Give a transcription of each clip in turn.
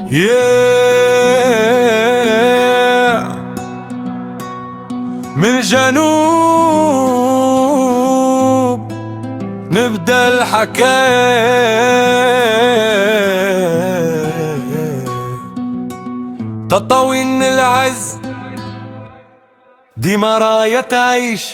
من الجنوب نبدأ الحكاية، تطاوين العز ديما راية تعيش.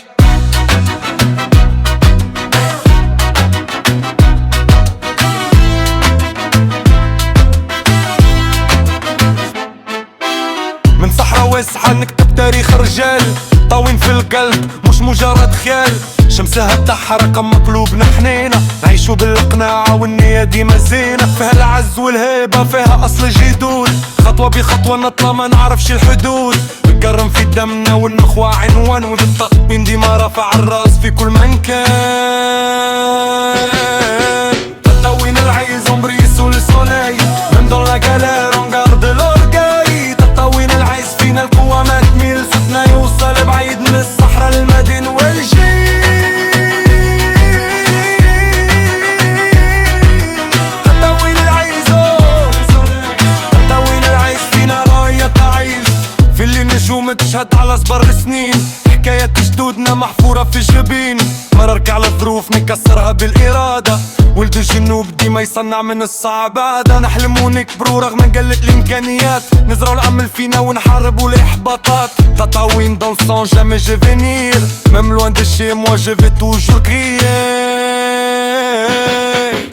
من صحراء واسعة نكتب تاريخ رجال طاوين في القلب مش مجرد خيال. شمسها بتحرق اما قلوبنا حنينة، نعيشو بالقناعة والنية ديما زينة. فيها العز والهيبة فيها اصل الجدود، خطوة بخطوة نطلع ما نعرفش الحدود. الكرم في دمنا والنخوة عنوان، والتطمين ديما رافع الراس في كل مكان. تطاوين العز on brille sous le soleil même dans la galère on garde l'orgueil. تطاوين العز فينا القوة ما تميل، صوتنا يوصل بعيد من الصحراء للمدن والجيل. تطاوين العز تطاوين العز فينا راية تعيش، في اللي النجوم تشهد على صبر سنين. حكاية جدودنا محفورة في الجبين، مررك على الظروف نكسرها بالإرادة. ولد الجنوب ديما يصنع من الصعب عادة، نحلم ونكبرو رغم قلة الإمكانيات. نزرعو الأمل فينا ونحاربو الإحباطات. تطاوين dans le sang jamais je vais venir même loin de chez moi je vais toujours crier.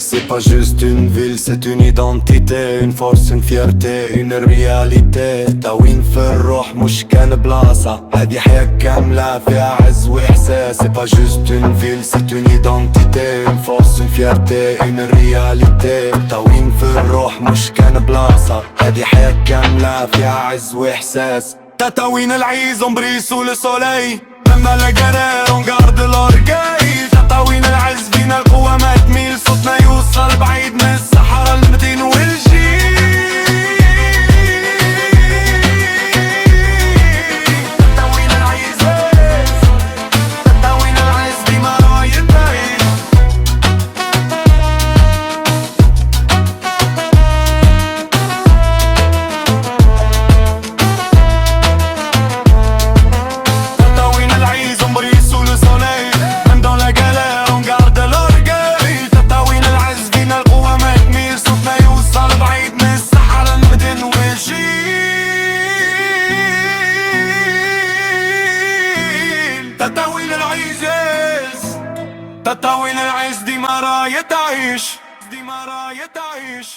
C'est pas juste une ville, c'est une identité, une force, une fierté, une réalité. تطاوين في الروح مش كان بلاصة، هادي حياة كاملة فيها عز وإحساس. C'est pas juste une ville, c'est une identité, une force, une fierté, une réalité. تطاوين في الروح مش كان بلاصة، هادي حياة كاملة فيها عز وإحساس. تطاوين العز on brille sous le soleil même dans la galère on garde l'orgueil. تطاوين العز فينا القوة ما تميل، صوتنا يوصل بعيد من الصحراء للمدن والجيل. تطاوين العز تطاوين العز ديما راية تعيش. تطاوين العز on brille sous le soleil même dans la galère on garde l'orgueil. تطاوين العز فينا القوة ما تميل، صوتنا يوصل بعيد من الصحراء للمدن والجيل. تطاوين العز تطاوين العز ديما راية تعيش، ديما راية تعيش.